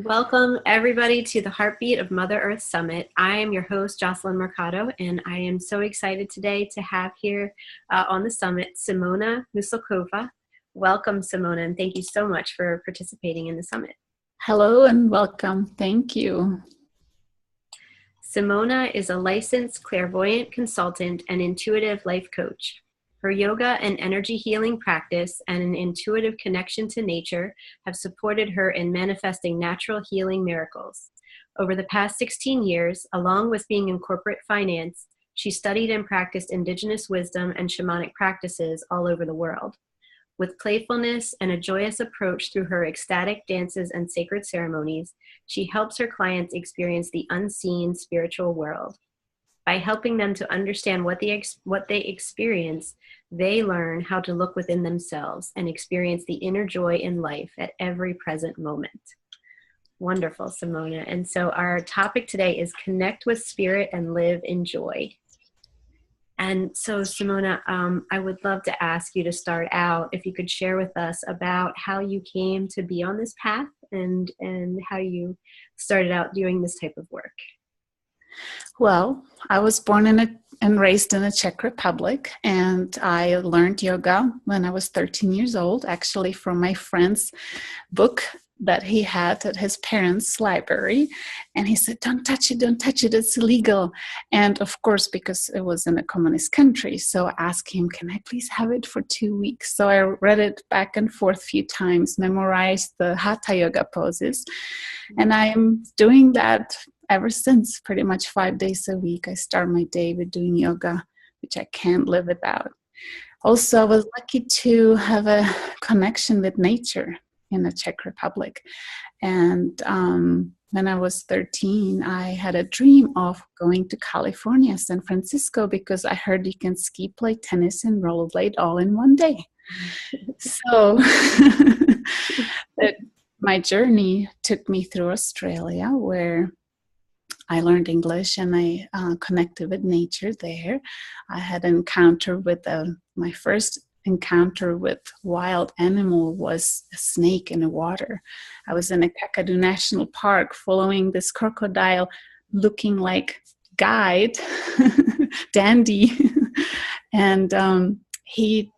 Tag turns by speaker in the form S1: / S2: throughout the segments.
S1: Welcome, everybody, to the Heartbeat of Mother Earth Summit. I am your host, Jocelyn Mercado, and I am so excited today to have here on the summit Simona Musilkova. Welcome, Simona, and thank you so much for participating in the summit.
S2: Hello and welcome. Thank you.
S1: Simona is a licensed clairvoyant consultant and intuitive life coach. Her yoga and energy healing practice and an intuitive connection to nature have supported her in manifesting natural healing miracles. Over the past 16 years, along with being in corporate finance, she studied and practiced indigenous wisdom and shamanic practices all over the world. With playfulness and a joyous approach through her ecstatic dances and sacred ceremonies, she helps her clients experience the unseen spiritual world. By helping them to understand what they experience, they learn how to look within themselves and experience the inner joy in life at every present moment. Wonderful, Simona. And so our topic today is connect with spirit and live in joy. And so, Simona, I would love to ask you to start out, if you could share with us about how you came to be on this path and how you started out doing this type of work.
S2: Well, I was born and raised in the Czech Republic, and I learned yoga when I was 13 years old, actually from my friend's book that he had at his parents' library. And he said, don't touch it, it's illegal. And of course, because it was in a communist country, so I asked him, can I please have it for 2 weeks? So I read it back and forth a few times, memorized the hatha yoga poses, and I'm doing that ever since, pretty much 5 days a week. I start my day with doing yoga, which I can't live without. Also, I was lucky to have a connection with nature in the Czech Republic. And when I was 13, I had a dream of going to California, San Francisco, because I heard you can ski, play tennis, and rollerblade all in one day. So my journey took me through Australia, where I learned English and I connected with nature there. I had an encounter with my first encounter with wild animal was a snake in the water. I was in a Kakadu National Park following this crocodile looking like guide, dandy. And he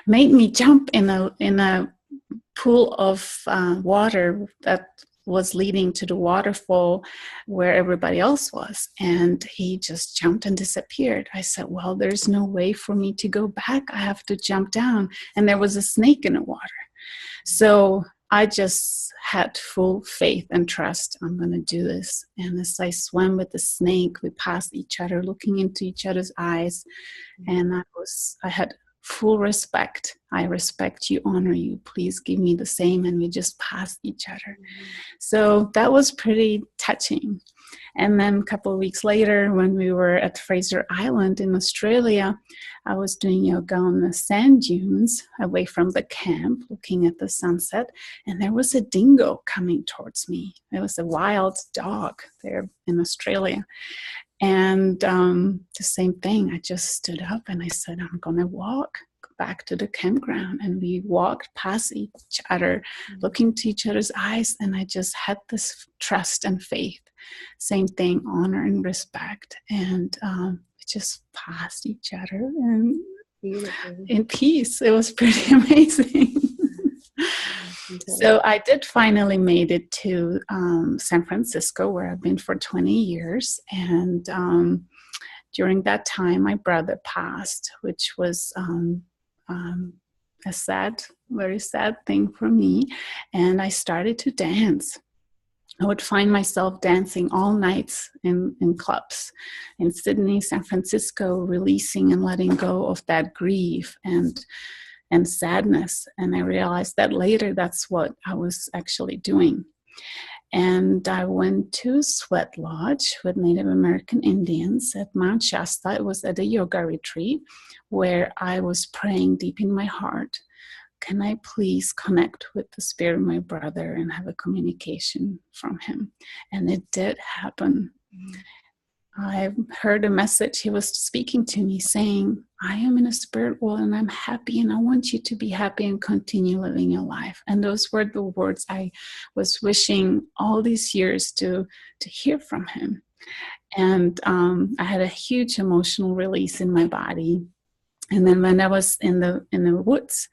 S2: made me jump in a pool of water that was leading to the waterfall where everybody else was. And he just jumped and disappeared. I said, well, there's no way for me to go back. I have to jump down. And there was a snake in the water. So I just had full faith and trust. I'm going to do this. And as I swam with the snake, we passed each other, looking into each other's eyes. And I had full respect. I respect you, honor you. Please give me the same. And we just passed each other. So that was pretty touching. And then a couple of weeks later, when we were at Fraser Island in Australia, I was doing yoga on the sand dunes away from the camp, looking at the sunset. And there was a dingo coming towards me. It was a wild dog there in Australia. And the same thing, I just stood up and I said, I'm going to walk back to the campground. And we walked past each other, looking to each other's eyes. And I just had this trust and faith. Same thing, honor and respect. And we just passed each other and in peace. It was pretty amazing. So I did finally made it to San Francisco, where I've been for 20 years. And during that time, my brother passed, which was a sad, very sad thing for me. And I started to dance. I would find myself dancing all nights in clubs in Sydney, San Francisco, releasing and letting go of that grief and sadness. And I realized that later that's what I was actually doing. And I went to Sweat Lodge with Native American Indians at Mount Shasta. It was at a yoga retreat where I was praying deep in my heart, can I please connect with the spirit of my brother and have a communication from him? And it did happen. I heard a message. He was speaking to me saying, I am in a spirit world and I'm happy and I want you to be happy and continue living your life. And those were the words I was wishing all these years to hear from him. And I had a huge emotional release in my body. And then when I was in the woods,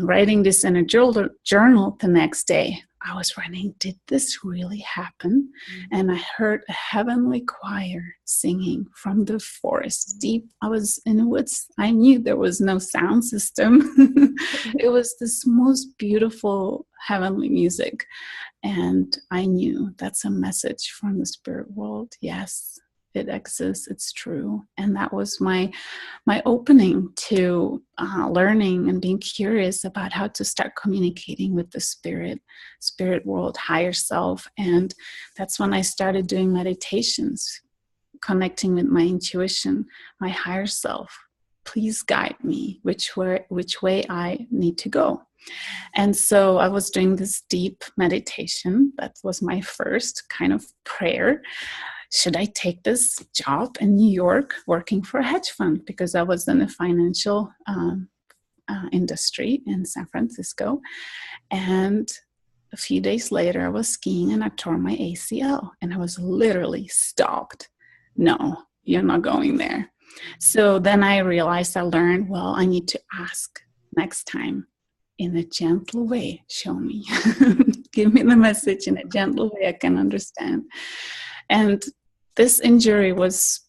S2: writing this in a journal the next day, I was writing, did this really happen? Mm-hmm. And I heard a heavenly choir singing from the forest deep. I was in the woods. I knew there was no sound system. It was this most beautiful heavenly music. And I knew that's a message from the spirit world. Yes, it exists. It's true. And that was my opening to learning and being curious about how to start communicating with the spirit world, higher self. And that's when I started doing meditations, connecting with my intuition, my higher self. Please guide me which way I need to go. And so I was doing this deep meditation. That was my first kind of prayer. Should I take this job in New York working for a hedge fund? Because I was in the financial industry in San Francisco. And a few days later, I was skiing and I tore my ACL. And I was literally stopped. No, you're not going there. So then I realized, I learned, well, I need to ask next time in a gentle way. Show me. Give me the message in a gentle way I can understand. And this injury was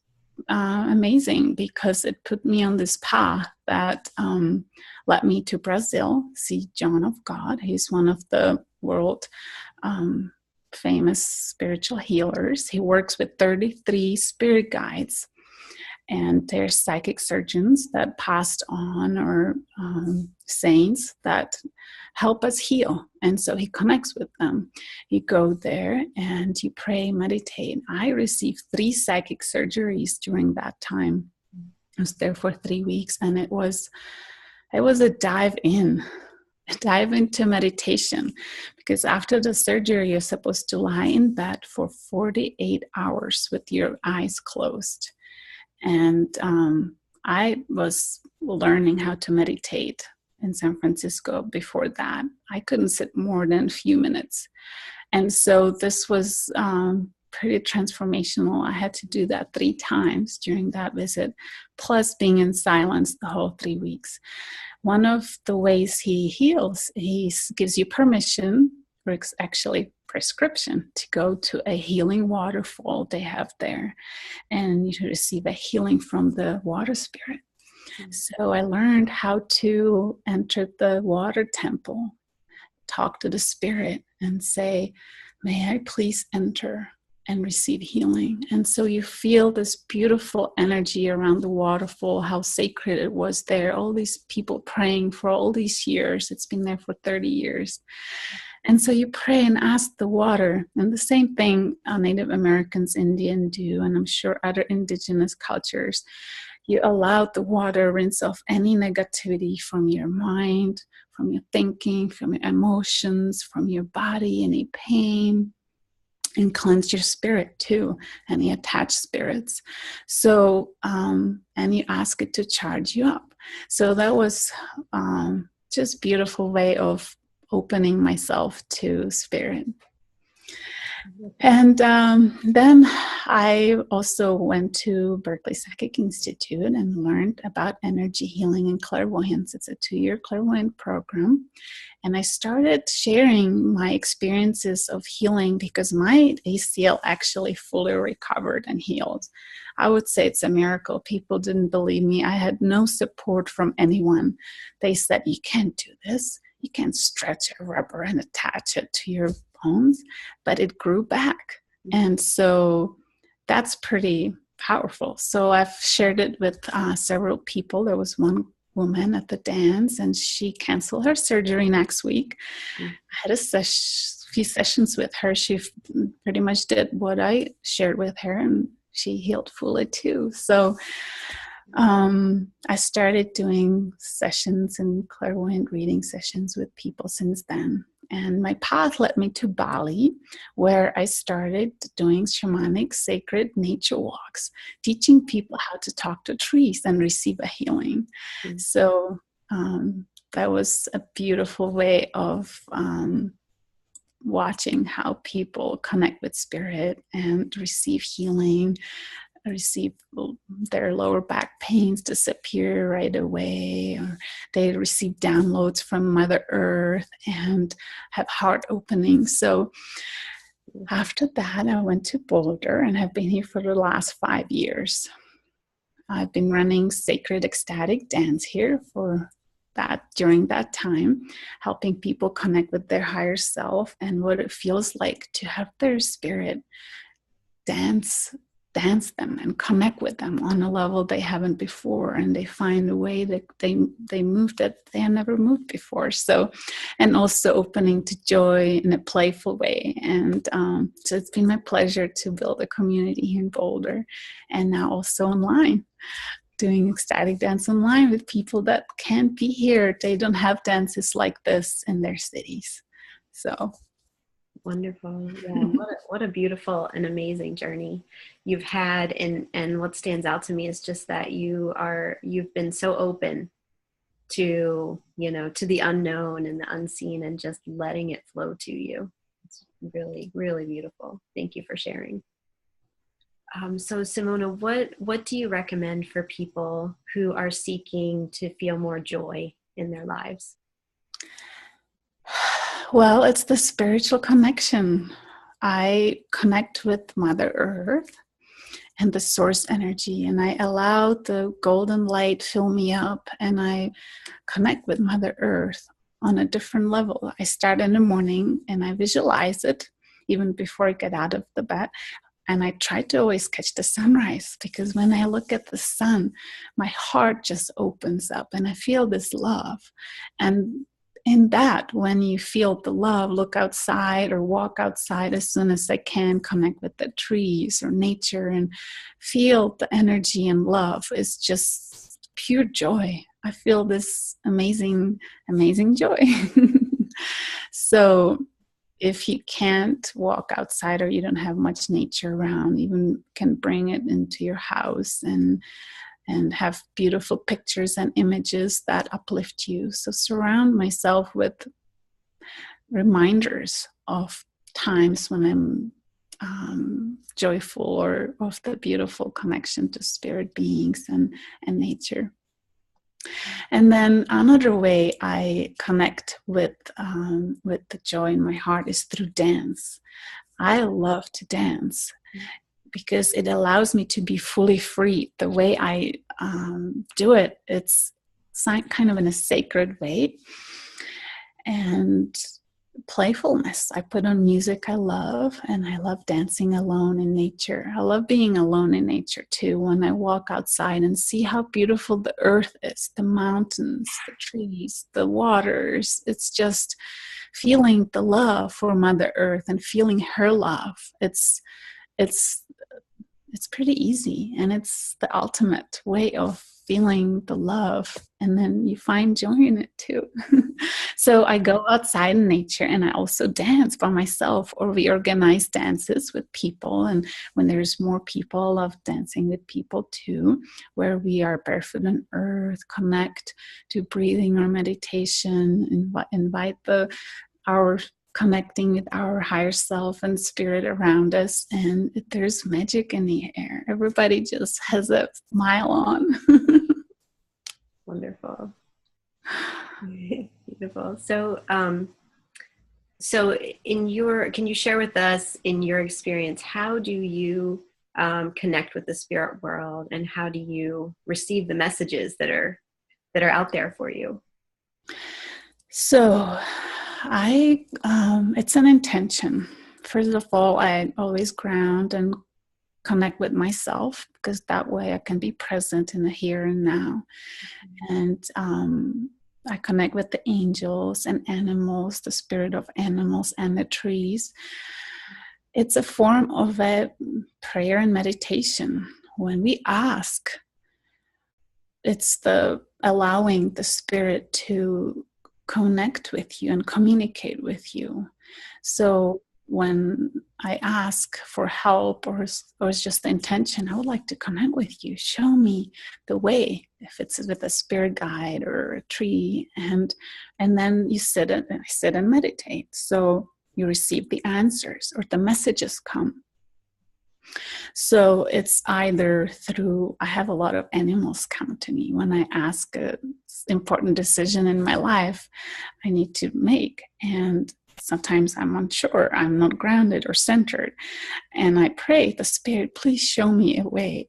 S2: amazing because it put me on this path that led me to Brazil, see John of God. He's one of the world famous spiritual healers. He works with 33 spirit guides, and they're psychic surgeons that passed on, or saints that help us heal. And so he connects with them. You go there and you pray, meditate. I received 3 psychic surgeries during that time. I was there for 3 weeks, and it was a dive into meditation, because after the surgery, you're supposed to lie in bed for 48 hours with your eyes closed. And I was learning how to meditate in San Francisco before that. I couldn't sit more than a few minutes. And so this was pretty transformational. I had to do that 3 times during that visit, plus being in silence the whole 3 weeks. One of the ways he heals, he gives you permission, or it's actually prescription, to go to a healing waterfall they have there, and you receive a healing from the water spirit. Mm-hmm. So I learned how to enter the water temple, talk to the spirit and say, may I please enter and receive healing. And so you feel this beautiful energy around the waterfall, how sacred it was there, all these people praying for all these years. It's been there for 30 years. And so you pray and ask the water, and the same thing Native Americans, Indian do, and I'm sure other indigenous cultures. You allow the water rinse off any negativity from your mind, from your thinking, from your emotions, from your body, any pain, and cleanse your spirit too, any attached spirits. So, and you ask it to charge you up. So that was just a beautiful way of opening myself to spirit. And then I also went to Berkeley Psychic Institute and learned about energy healing and clairvoyance. It's a 2-year clairvoyant program. And I started sharing my experiences of healing because my ACL actually fully recovered and healed. I would say it's a miracle. People didn't believe me. I had no support from anyone. They said, you can't do this. You can't stretch a rubber and attach it to your bones, but it grew back. And so that's pretty powerful. So I've shared it with several people. There was one woman at the dance, and she canceled her surgery next week. I had a few sessions with her. She pretty much did what I shared with her, and she healed fully too. So I started doing sessions and clairvoyant reading sessions with people since then. And my path led me to Bali, where I started doing shamanic sacred nature walks, teaching people how to talk to trees and receive a healing.
S1: Mm.
S2: So that was a beautiful way of watching how people connect with spirit and receive healing, receive their lower back pains disappear right away, or they receive downloads from Mother Earth and have heart openings. So after that, I went to Boulder and have been here for the last 5 years. I've been running sacred ecstatic dance here for that during that time, helping people connect with their higher self and what it feels like to have their spirit dance them and connect with them on a level they haven't before, and they find a way that they move that they have never moved before. So, and also opening to joy in a playful way. And so it's been my pleasure to build a community here in Boulder, and now also online, doing ecstatic dance online with people that can't be here. They don't have dances like this in their cities. So
S1: wonderful. Yeah, what a beautiful and amazing journey you've had. And what stands out to me is just that you've been so open to, to the unknown and the unseen, and just letting it flow to you. It's really, really beautiful. Thank you for sharing. So Simona, what do you recommend for people who are seeking to feel more joy in their lives?
S2: Well, it's the spiritual connection. I connect with Mother Earth and the source energy, and I allow the golden light fill me up, and I connect with Mother Earth on a different level. I start in the morning and I visualize it even before I get out of the bed. And I try to always catch the sunrise, because when I look at the sun, my heart just opens up and I feel this love. And in that, when you feel the love, look outside or walk outside as soon as I can, connect with the trees or nature and feel the energy and love. Is just pure joy. I feel this amazing, amazing joy. So if you can't walk outside or you don't have much nature around, even can bring it into your house and have beautiful pictures and images that uplift you. So surround myself with reminders of times when I'm joyful, or of the beautiful connection to spirit beings and nature. And then another way I connect with the joy in my heart is through dance. I love to dance because it allows me to be fully free. The way I do it, it's kind of in a sacred way. And playfulness. I put on music I love, and I love dancing alone in nature. I love being alone in nature too, when I walk outside and see how beautiful the earth is, the mountains, the trees, the waters. It's just feeling the love for Mother Earth and feeling her love. It's pretty easy, and it's the ultimate way of feeling the love, and then you find joy in it too. So I go outside in nature, and I also dance by myself, or we organize dances with people. And when there's more people, I love dancing with people too, where we are barefoot on earth, connect to breathing or meditation, invite our connecting with our higher self and spirit around us, and there's magic in the air. Everybody just has a smile on.
S1: Wonderful. Beautiful. So can you share with us, in your experience, how do you connect with the spirit world, and how do you receive the messages that are out there for you?
S2: So it's an intention. First of all, I always ground and connect with myself, because that way I can be present in the here and now. And I connect with the angels and animals, the spirit of animals and the trees. It's a form of a prayer and meditation. When we ask, it's the allowing the spirit to connect with you and communicate with you. So when I ask for help, or it's just the intention, I would like to connect with you. Show me the way, if it's with a spirit guide or a tree, and then you sit and meditate. So you receive the answers, or the messages come. So it's either through, I have a lot of animals come to me when I ask an important decision in my life I need to make. And sometimes I'm unsure, I'm not grounded or centered. And I pray, the Spirit, please show me a way.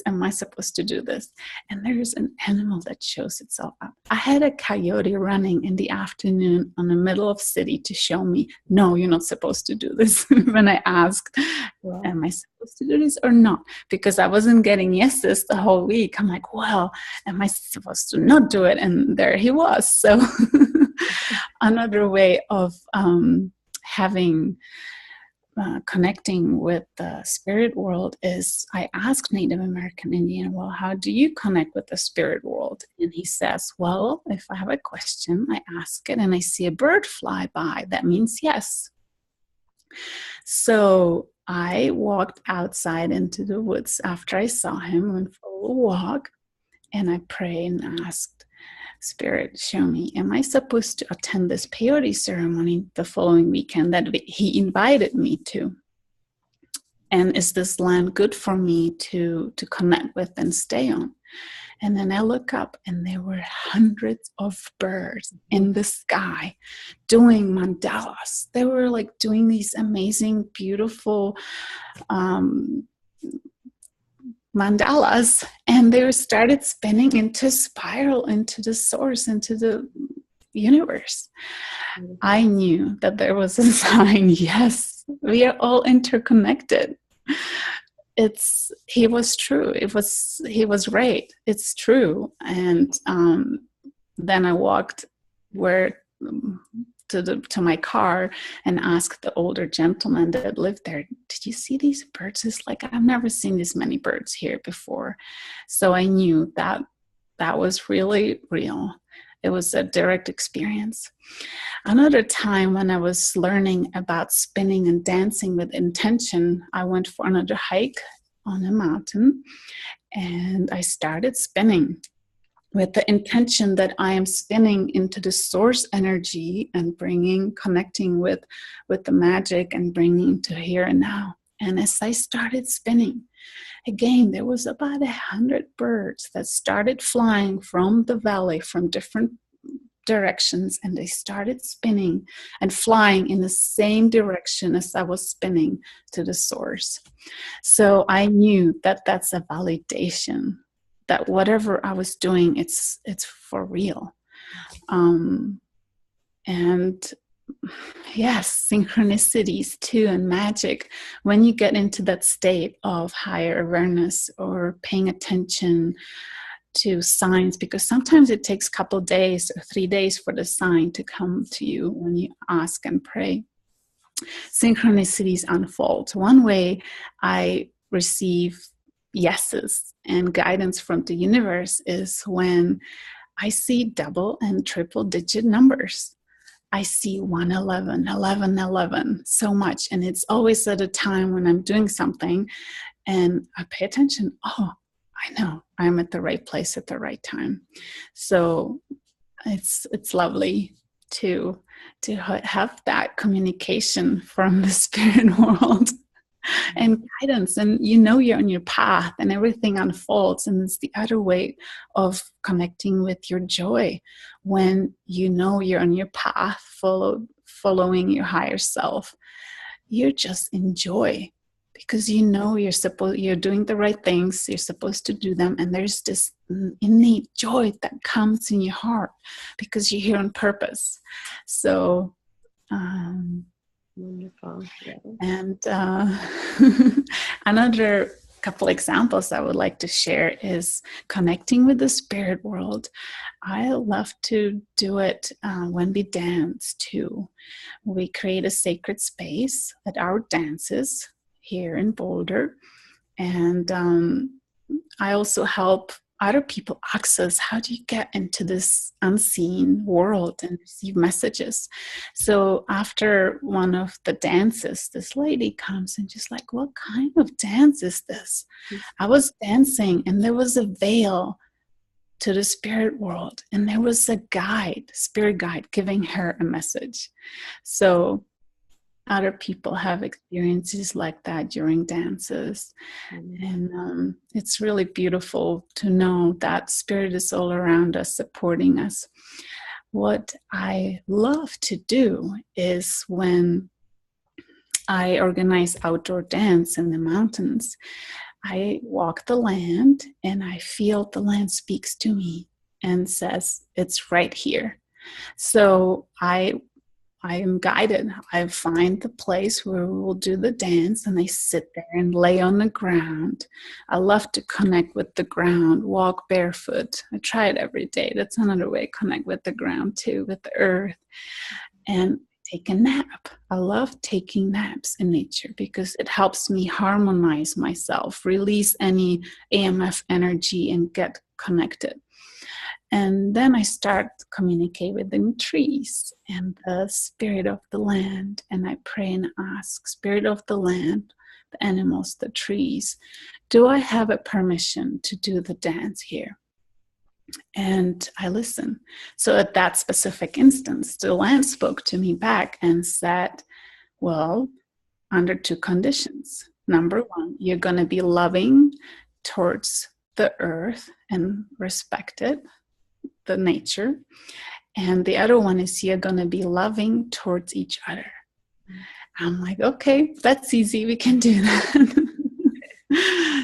S2: Am I supposed to do this? And there's an animal that shows itself up. I had a coyote running in the afternoon on the middle of city to show me, no, you're not supposed to do this. When I asked, am I supposed to do this or not? Because I wasn't getting yeses the whole week. I'm like, well, am I supposed to not do it? And there he was. So another way of connecting with the spirit world is, I asked Native American Indian, well, how do you connect with the spirit world? And he says, well, if I have a question, I ask it and I see a bird fly by, that means yes. So I walked outside into the woods after I saw him, went for a little walk, and I prayed and asked, Spirit, show me, am I supposed to attend this peyote ceremony the following weekend that he invited me to? And is this land good for me to connect with and stay on? And then I look up and there were hundreds of birds in the sky doing mandalas. They were like doing these amazing, beautiful mandalas, and they started spinning into spiral, into the source, into the universe. I knew that there was a sign. Yes, we are all interconnected. He was true. He was right. It's true. And then I walked to my car and asked the older gentleman that lived there, did you see these birds? It's like, I've never seen this many birds here before. So I knew that was really real. It was a direct experience. Another time when I was learning about spinning and dancing with intention, I went for another hike on a mountain and I started spinning with the intention that I am spinning into the source energy and connecting with the magic and bringing to here and now. And as I started spinning, again, there was about 100 birds that started flying from the valley from different directions, and they started spinning and flying in the same direction as I was spinning to the source. So I knew that that's a validation that whatever I was doing, it's for real. And yes, synchronicities too, and magic. When you get into that state of higher awareness or paying attention to signs, because sometimes it takes a couple days or 3 days for the sign to come to you when you ask and pray. Synchronicities unfold. One way I receive yeses and guidance from the universe is when I see double and triple digit numbers. I see 111, 11, 11 so much. And it's always at a time when I'm doing something and I pay attention. Oh, I know I'm at the right place at the right time. So it's lovely to have that communication from the spirit world and guidance, and you're on your path and everything unfolds. And it's the other way of connecting with your joy, when you're on your path, following your higher self. You just enjoy, because you're doing the right things, you're supposed to do them, and there's this innate joy that comes in your heart because you're here on purpose. So
S1: wonderful. Yeah.
S2: And another couple examples I would like to share is connecting with the spirit world. I love to do it when we dance too. We create a sacred space at our dances here in Boulder. And I also help other people ask us, how do you get into this unseen world and receive messages? So after one of the dances, this lady comes and just like, what kind of dance is this? I was dancing and there was a veil to the spirit world, and there was a guide, spirit guide, giving her a message. So other people have experiences like that during dances. And it's really beautiful to know that spirit is all around us, supporting us. What I love to do is when I organize outdoor dance in the mountains, I walk the land and I feel the land speaks to me and says, it's right here. So I am guided. I find the place where we will do the dance, and I sit there and lay on the ground. I love to connect with the ground, walk barefoot. I try it every day. That's another way to connect with the ground too, with the earth. And take a nap. I love taking naps in nature because it helps me harmonize myself, release any AMF energy, and get connected. And then I start to communicate with the trees and the spirit of the land. And I pray and ask, spirit of the land, the animals, the trees, do I have a permission to do the dance here? And I listen. So at that specific instance, the land spoke to me back and said, well, under two conditions. Number one, you're going to be loving towards the earth and respect it, the nature. And the other one is you're going to be loving towards each other. I'm like, okay, that's easy. We can do that.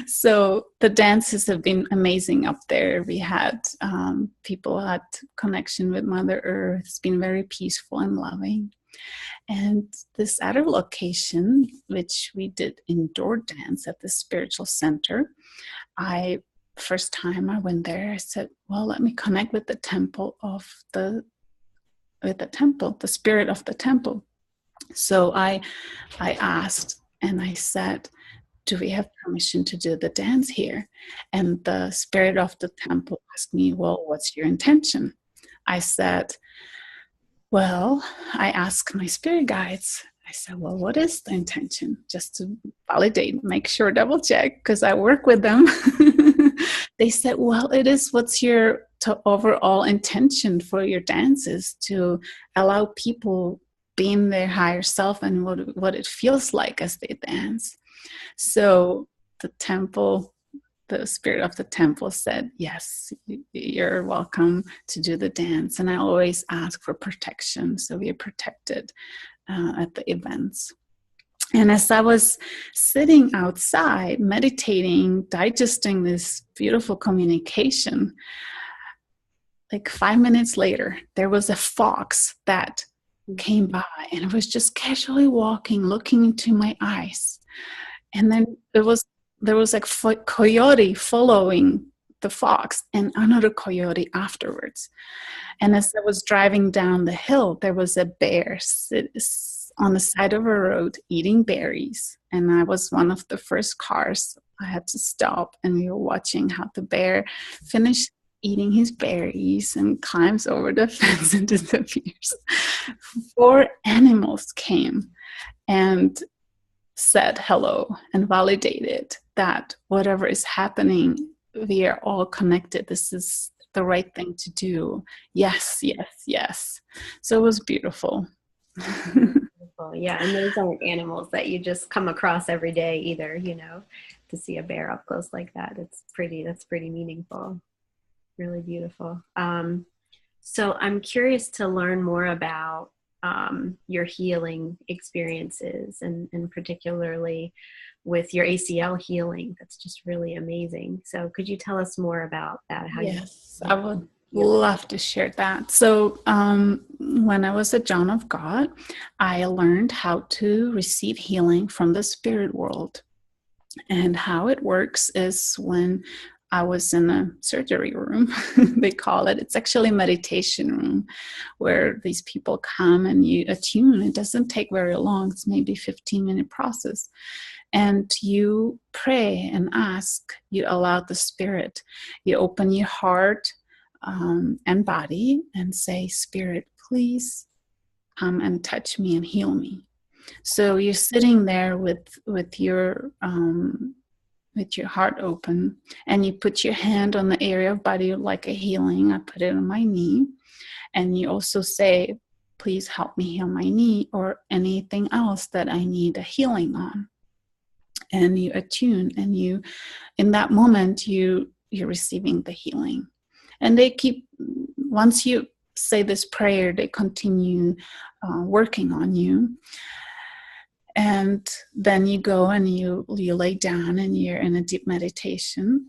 S2: So the dances have been amazing up there. We had people had connection with Mother Earth. It's been very peaceful and loving. And this other location, which we did indoor dance at the spiritual center, first time I went there, I said, well, let me connect with the temple of the spirit of the temple. So I asked and I said, do we have permission to do the dance here? And the spirit of the temple asked me, well, what's your intention? I said, well, I asked my spirit guides, I said, well, what is the intention? Just to validate, make sure, double check, because I work with them. They said, well, it is what's your overall intention for your dances, to allow people being their higher self and what it feels like as they dance. So the temple, the spirit of the temple said, yes, you're welcome to do the dance. And I always ask for protection. So we are protected at the events. And as I was sitting outside, meditating, digesting this beautiful communication, like 5 minutes later, there was a fox that came by, and it was just casually walking, looking into my eyes. And then there was like a coyote following the fox and another coyote afterwards. And as I was driving down the hill, there was a bear on the side of a road eating berries. And I was one of the first cars. I had to stop, and we were watching how the bear finished eating his berries and climbs over the fence and disappears. 4 animals came and said hello and validated that whatever is happening, we are all connected. This is the right thing to do. Yes, yes, yes. So it was beautiful.
S1: Yeah, and those aren't animals that you just come across every day either, to see a bear up close like that. That's pretty meaningful. Really beautiful. So I'm curious to learn more about your healing experiences, and particularly with your ACL healing. That's just really amazing. So could you tell us more about that?
S2: Yes, I would love to share that. So when I was a John of God, I learned how to receive healing from the spirit world. And how it works is when I was in a surgery room, they call it. It's actually a meditation room where these people come and you attune. It doesn't take very long. It's maybe a 15-minute process. and you pray and ask. You allow the Spirit. You open your heart and body and say, Spirit, please come and touch me and heal me. So you're sitting there with your heart open, and you put your hand on the area of body like a healing. I put it on my knee, and you also say, please help me heal my knee or anything else that I need a healing on. And you attune, and you, in that moment, you're receiving the healing. And they keep, once you say this prayer, they continue working on you. And then you go and you lay down and you're in a deep meditation.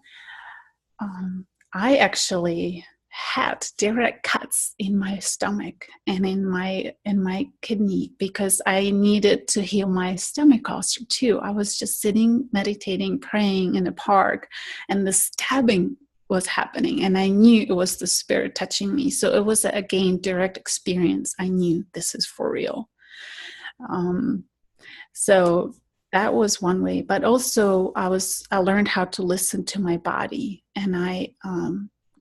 S2: I actually had direct cuts in my stomach and in my kidney because I needed to heal my stomach ulcer too. I was just sitting, meditating, praying in a park, and the stabbing was happening, and I knew it was the Spirit touching me. So it was, again, direct experience. I knew this is for real. So that was one way, but also I learned how to listen to my body, and I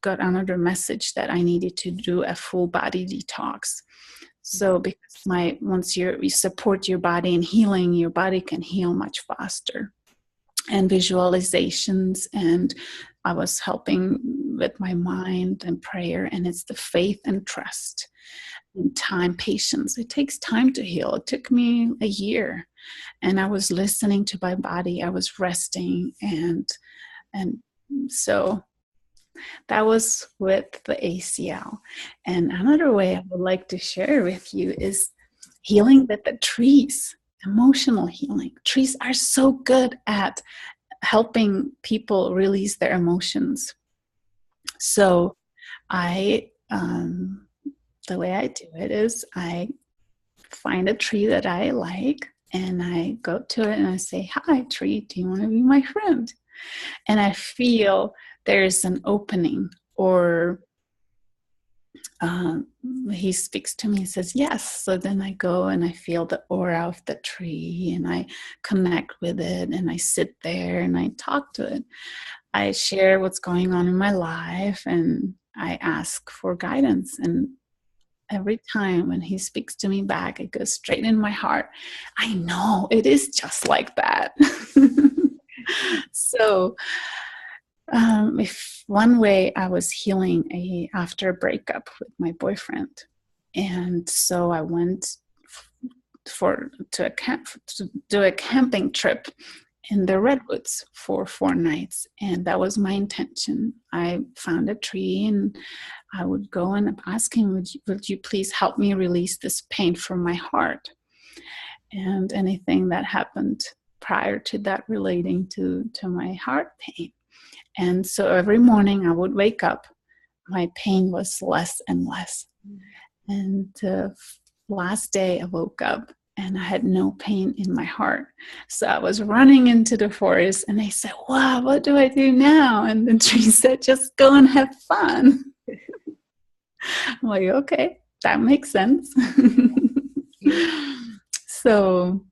S2: got another message that I needed to do a full body detox. So because once you support your body in healing, your body can heal much faster. And visualizations, and I was helping with my mind and prayer, and it's the faith and trust and time, patience. It takes time to heal. It took me a year, and I was listening to my body. I was resting, and so that was with the ACL. And another way I would like to share with you is healing with the trees. Emotional healing. Trees are so good at helping people release their emotions. So the way I do it is I find a tree that I like, and I go to it and I say, hi, tree, do you want to be my friend? And I feel there's an opening, or he speaks to me and says yes. So then I go and I feel the aura of the tree, and I connect with it, and I sit there and I talk to it. I share what's going on in my life, and I ask for guidance. And every time when he speaks to me back, it goes straight in my heart. I know it is just like that. So if one way I was healing after a breakup with my boyfriend, and so I went to do a camping trip in the redwoods for 4 nights, and that was my intention. I found a tree, and I would go and ask him, would you please help me release this pain from my heart, and anything that happened prior to that relating to my heart pain. And so every morning I would wake up, my pain was less and less. And last day I woke up and I had no pain in my heart. So I was running into the forest, and I said, wow, what do I do now? And the tree said, just go and have fun. I'm like, okay, that makes sense. So,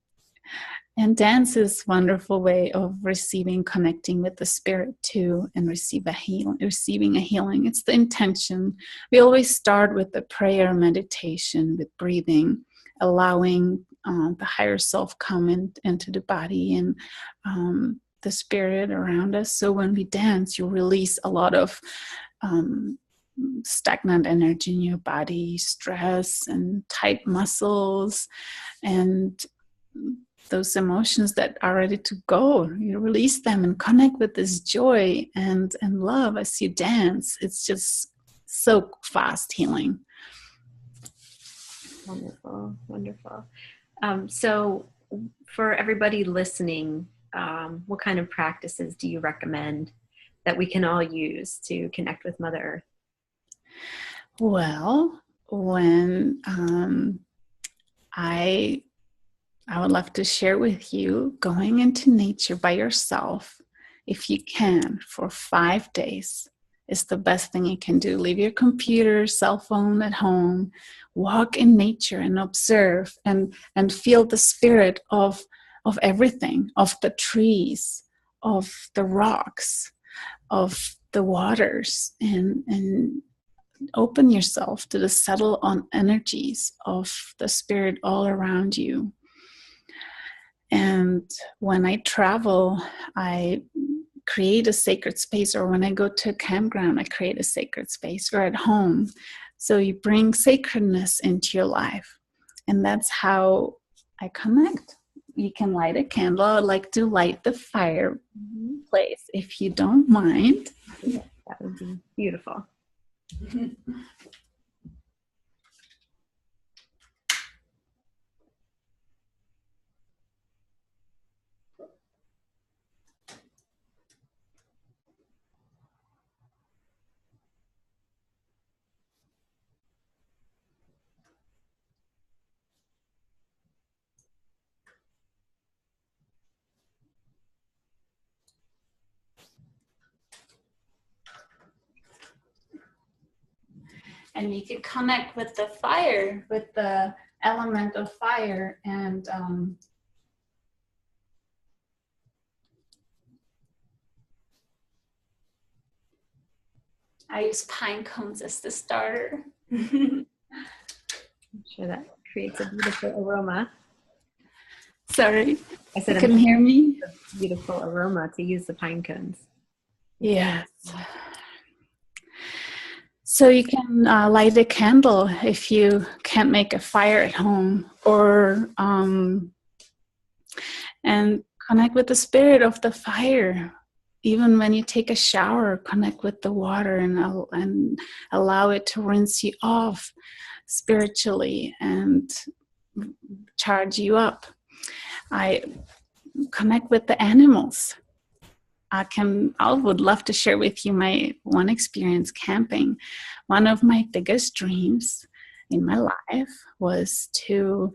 S2: and dance is a wonderful way of connecting with the Spirit too, and receiving a healing. It's the intention. We always start with the prayer, meditation, with breathing, allowing the higher self come into the body and the spirit around us. So when we dance, you release a lot of stagnant energy in your body, stress and tight muscles, and those emotions that are ready to go. You release them and connect with this joy and love as you dance. It's just so fast healing.
S1: Wonderful, wonderful. So for everybody listening, what kind of practices do you recommend that we can all use to connect with Mother Earth?
S2: Well, when I would love to share with you going into nature by yourself, if you can, for 5 days is the best thing you can do. Leave your computer, cell phone at home, walk in nature and observe and feel the spirit of of everything, of the trees, of the rocks, of the waters, and open yourself to the subtle on energies of the spirit all around you. And when I travel, I create a sacred space, or when I go to a campground, I create a sacred space, or at home. So you bring sacredness into your life. And that's how I connect. You can light a candle. I'd like to light the fireplace, if you don't mind.
S1: Yeah, that would be beautiful.
S2: And you can connect with the fire, with the element of fire. And I use pine cones as the starter.
S1: I'm sure that creates a beautiful aroma.
S2: Sorry,
S1: I said,
S2: you can hear me?
S1: A beautiful aroma to use the pine cones.
S2: Yes. So you can light a candle if you can't make a fire at home, or and connect with the spirit of the fire. Even when you take a shower, connect with the water and allow it to rinse you off spiritually and charge you up. I connect with the animals. I would love to share with you my one experience camping. One of my biggest dreams in my life was to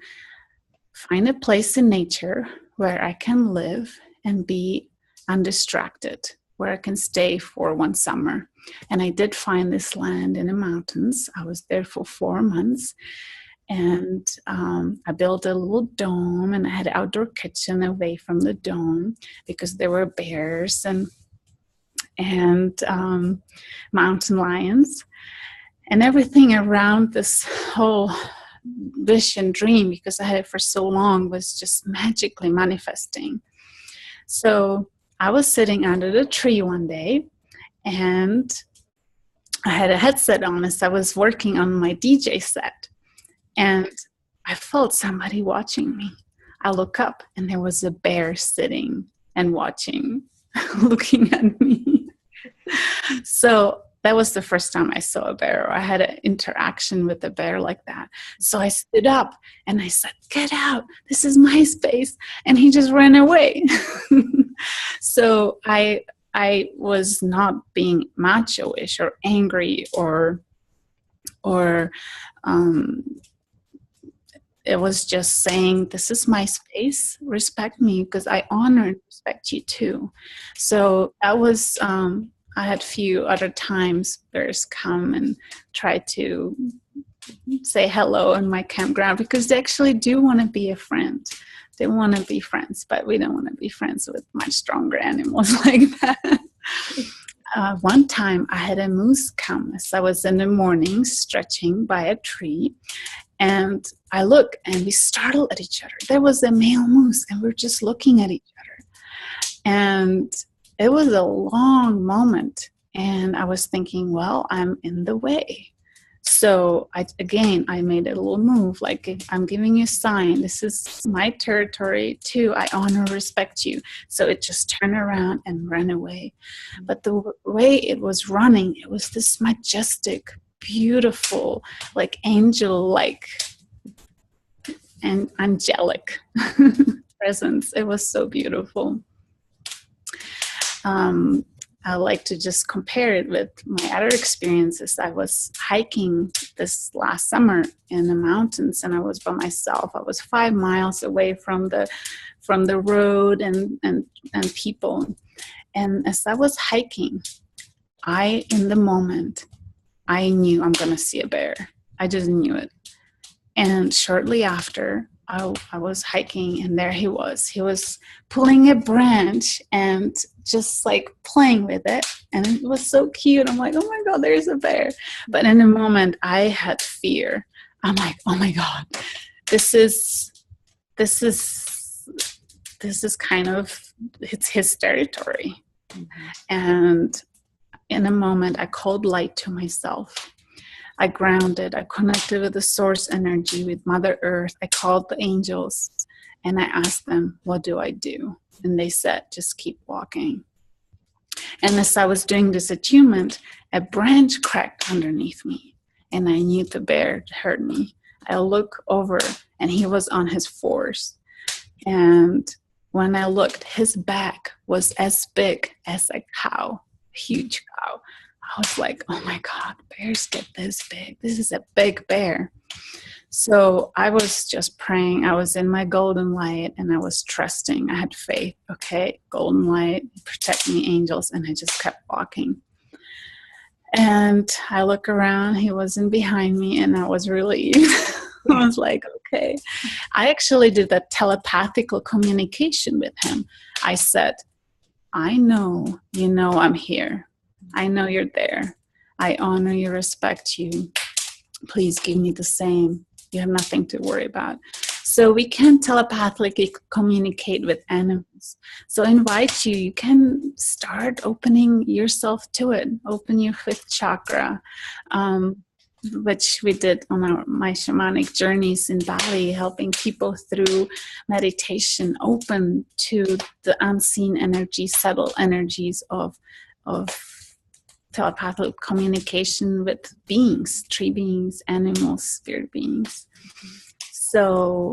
S2: find a place in nature where I can live and be undistracted, where I can stay for one summer. And I did find this land in the mountains. I was there for 4 months. And I built a little dome, and I had an outdoor kitchen away from the dome because there were bears and mountain lions and everything around this whole vision dream, because I had it for so long, was just magically manifesting. So I was sitting under the tree one day, and I had a headset on as I was working on my DJ set. And I felt somebody watching me. I look up, and there was a bear sitting and watching, looking at me. So that was the first time I saw a bear, or I had an interaction with a bear like that. So I stood up and I said, "Get out, this is my space." And he just ran away. So I was not being macho-ish or angry or it was just saying, this is my space, respect me, because I honor and respect you too. So that was, I had a few other times bears come and try to say hello in my campground, because they actually do want to be a friend. They want to be friends, but we don't want to be friends with much stronger animals like that. One time I had a moose come as I was in the morning stretching by a tree. And I look, and we startled at each other. There was a male moose, and we're just looking at each other. And it was a long moment. And I was thinking, well, I'm in the way. So I made a little move, like, I'm giving you a sign. This is my territory too. I honor, respect you. So it just turned around and ran away. But the way it was running, it was this majestic, beautiful, like angel-like and angelic presence. It was so beautiful. I like to just compare it with my other experiences. I was hiking this last summer in the mountains, and I was by myself. I was 5 miles away from the road and people. And as I was hiking, in the moment, I knew I'm going to see a bear. I just knew it. And shortly after, I was hiking, and there he was. He was pulling a branch and just like playing with it. And it was so cute. I'm like, oh my God, there's a bear. But in a moment, I had fear. I'm like, oh my God, this is kind of, it's his territory. Mm-hmm. And in a moment, I called light to myself. I grounded, I connected with the source energy, with Mother Earth. I called the angels and I asked them, what do I do? And they said, just keep walking. And as I was doing this attunement, a branch cracked underneath me and I knew the bear heard me. I look over and he was on his fours. And when I looked, his back was as big as a cow, a huge cow. I was like, oh my God, bears get this big. This is a big bear. So I was just praying. I was in my golden light and I was trusting. I had faith. Okay, golden light, protect me, angels. And I just kept walking. And I look around, he wasn't behind me, and I was relieved. I was like, okay. I actually did that telepathical communication with him. I said, I know you know I'm here. I know you're there. I honor you, respect you. Please give me the same. You have nothing to worry about. So we can telepathically communicate with animals. So I invite you, you can start opening yourself to it. Open your fifth chakra, which we did on my shamanic journeys in Bali, helping people through meditation, open to the unseen energy, subtle energies of telepathic communication with beings, tree beings, animals, spirit beings. So,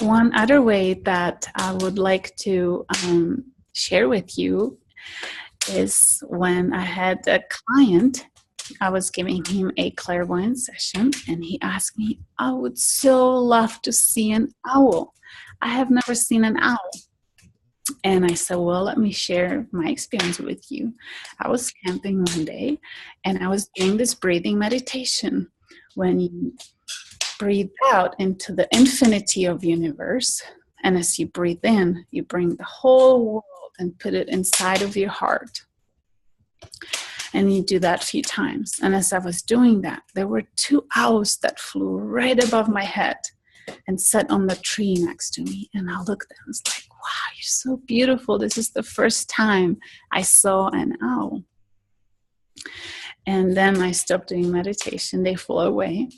S2: one other way that I would like to share with you is when I had a client, I was giving him a clairvoyance session, and he asked me, I would so love to see an owl. I have never seen an owl. And I said, well, let me share my experience with you. I was camping one day and I was doing this breathing meditation. When you breathe out into the infinity of universe, and as you breathe in, you bring the whole world and put it inside of your heart. And you do that a few times. And as I was doing that, there were 2 owls that flew right above my head and sat on the tree next to me. And I looked and I was like, wow, you're so beautiful. This is the first time I saw an owl. And then I stopped doing meditation. They flew away.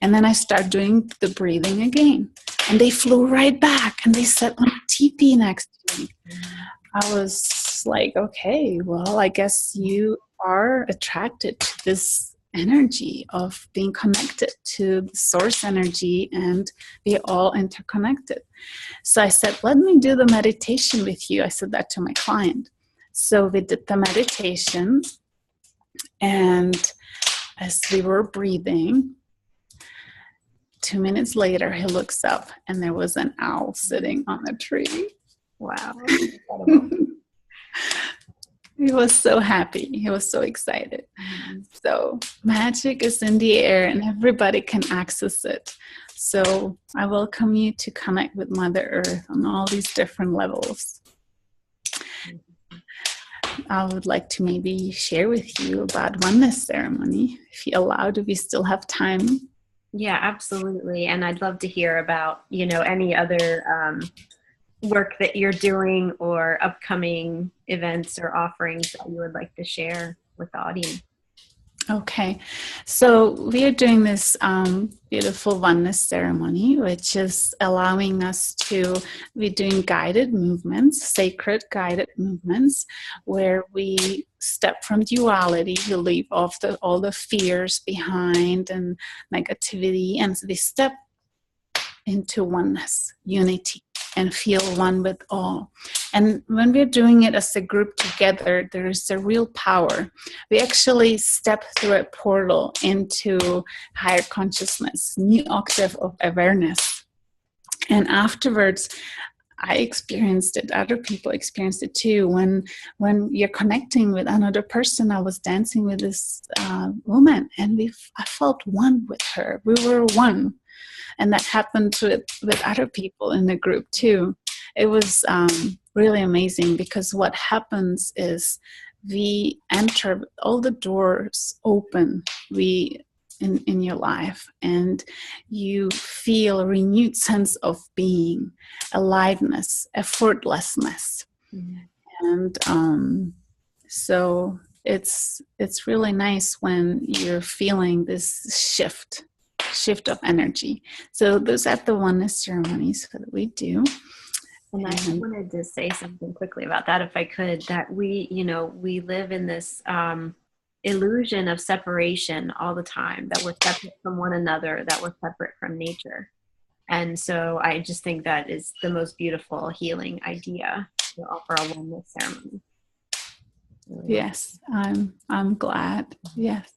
S2: And then I started doing the breathing again. And they flew right back and they sat on a teepee next to me. I was like, okay, well, I guess you are attracted to this energy of being connected to the source energy, and we're all interconnected. So I said, let me do the meditation with you. I said that to my client. So we did the meditation, and as we were breathing, 2 minutes later, he looks up and there was an owl sitting on a tree. Wow. He was so happy. He was so excited. Mm-hmm. So magic is in the air and everybody can access it. So I welcome you to connect with Mother Earth on all these different levels. I would like to maybe share with you about oneness ceremony. If you allow, do we still have time?
S1: Yeah, absolutely. And I'd love to hear about, any other work that you're doing or upcoming events or offerings that you would like to share with the audience.
S2: Okay, so we are doing this beautiful oneness ceremony, which is allowing us to be doing guided movements, sacred guided movements, where we step from duality, we leave off all the fears behind and negativity, and we step into oneness, unity, and feel one with all. And when we're doing it as a group together, there is a real power. We actually step through a portal into higher consciousness, new octave of awareness. And afterwards, I experienced it. Other people experienced it too. When you're connecting with another person, I was dancing with this woman, and I felt one with her. We were one, and that happened with other people in the group too. It was really amazing, because what happens is we enter, all the doors open. In your life, and you feel a renewed sense of being, aliveness, effortlessness. And so it's really nice when you're feeling this shift of energy. So those are the oneness ceremonies that we do.
S1: And I wanted to say something quickly about that, if I could, that we live in this illusion of separation all the time, that we're separate from one another, that we're separate from nature. And so I just think that is the most beautiful healing idea to offer a oneness ceremony.
S2: Yes, I'm glad. Yes.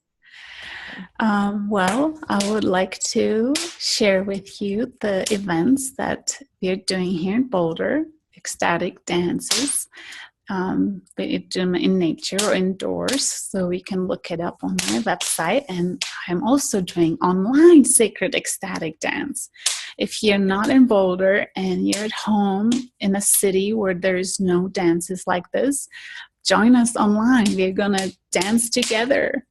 S2: Well, I would like to share with you the events that we're doing here in Boulder, ecstatic dances. We do them in nature or indoors, so we can look it up on my website. And I'm also doing online sacred ecstatic dance. If you're not in Boulder and you're at home in a city where there's no dances like this, join us online. We're gonna dance together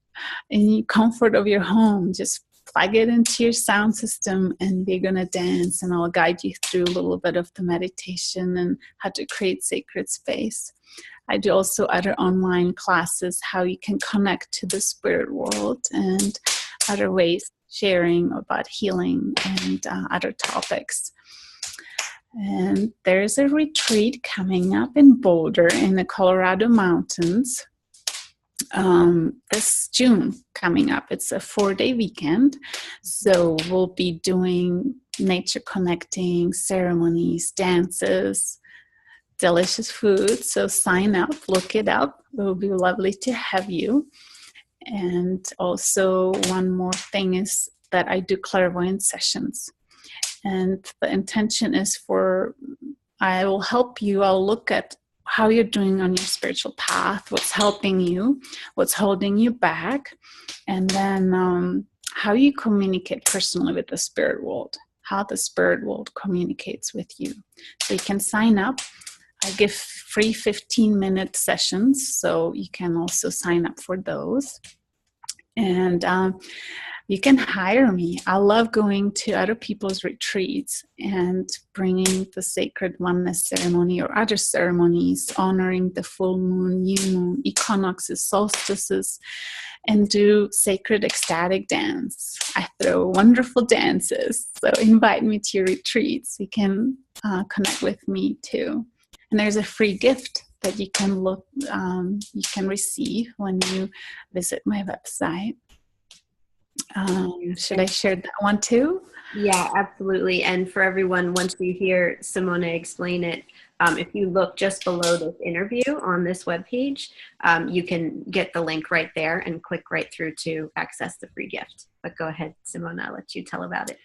S2: in the comfort of your home. Just plug it into your sound system, and we're going to dance, and I'll guide you through a little bit of the meditation and how to create sacred space. I do also other online classes, how you can connect to the spirit world, and other ways sharing about healing and other topics. And there's a retreat coming up in Boulder in the Colorado mountains this June coming up. It's a 4-day weekend, so we'll be doing nature connecting ceremonies, dances, delicious food. So sign up, look it up. It will be lovely to have you. And also one more thing is that I do clairvoyant sessions, and the intention is I will help you. I'll look at how you're doing on your spiritual path, what's helping you, what's holding you back, and then how you communicate personally with the spirit world, how the spirit world communicates with you. So you can sign up. I give free 15-minute sessions, so you can also sign up for those. And you can hire me. I love going to other people's retreats and bringing the sacred oneness ceremony or other ceremonies, honoring the full moon, new moon, equinoxes, solstices, and do sacred ecstatic dance. I throw wonderful dances. So invite me to your retreats. You can connect with me too. And there's a free gift that you can receive when you visit my website. Should I share that one too?
S1: Yeah, absolutely. And for everyone, once you hear Simona explain it, if you look just below this interview on this webpage, you can get the link right there and click right through to access the free gift. But go ahead, Simona, I'll let you tell about it.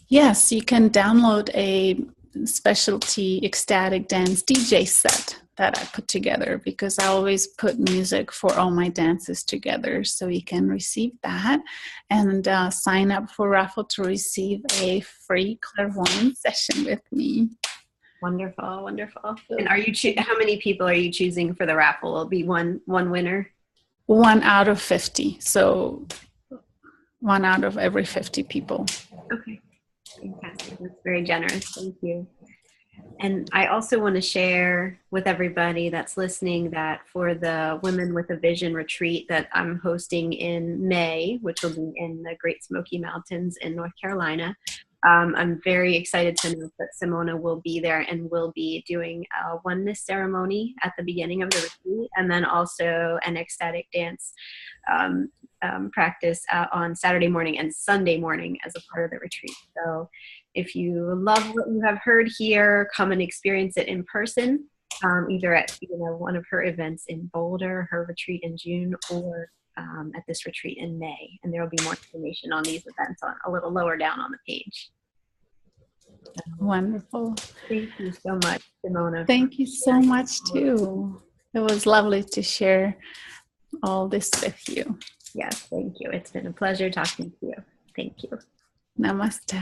S2: Yes, you can download a specialty ecstatic dance DJ set that I put together, because I always put music for all my dances together, so you can receive that and sign up for raffle to receive a free clairvoyant session with me.
S1: Wonderful, wonderful. And are you how many people are you choosing for the raffle? Will be one winner?
S2: 1 out of 50. So 1 out of every 50 people.
S1: Okay. Fantastic. That's very generous. Thank you. And I also want to share with everybody that's listening that for the Women with a Vision retreat that I'm hosting in May, which will be in the Great Smoky Mountains in North Carolina, I'm very excited to note that Simona will be there and will be doing a oneness ceremony at the beginning of the retreat, and then also an ecstatic dance practice on Saturday morning and Sunday morning as a part of the retreat. So if you love what you have heard here, come and experience it in person, either at one of her events in Boulder, her retreat in June, or at this retreat in May. And there will be more information on these events a little lower down on the page.
S2: Wonderful.
S1: Thank you so much, Simona.
S2: Thank you so much too. It was lovely to share all this with you.
S1: Yes, thank you. It's been a pleasure talking to you. Thank you.
S2: Namaste.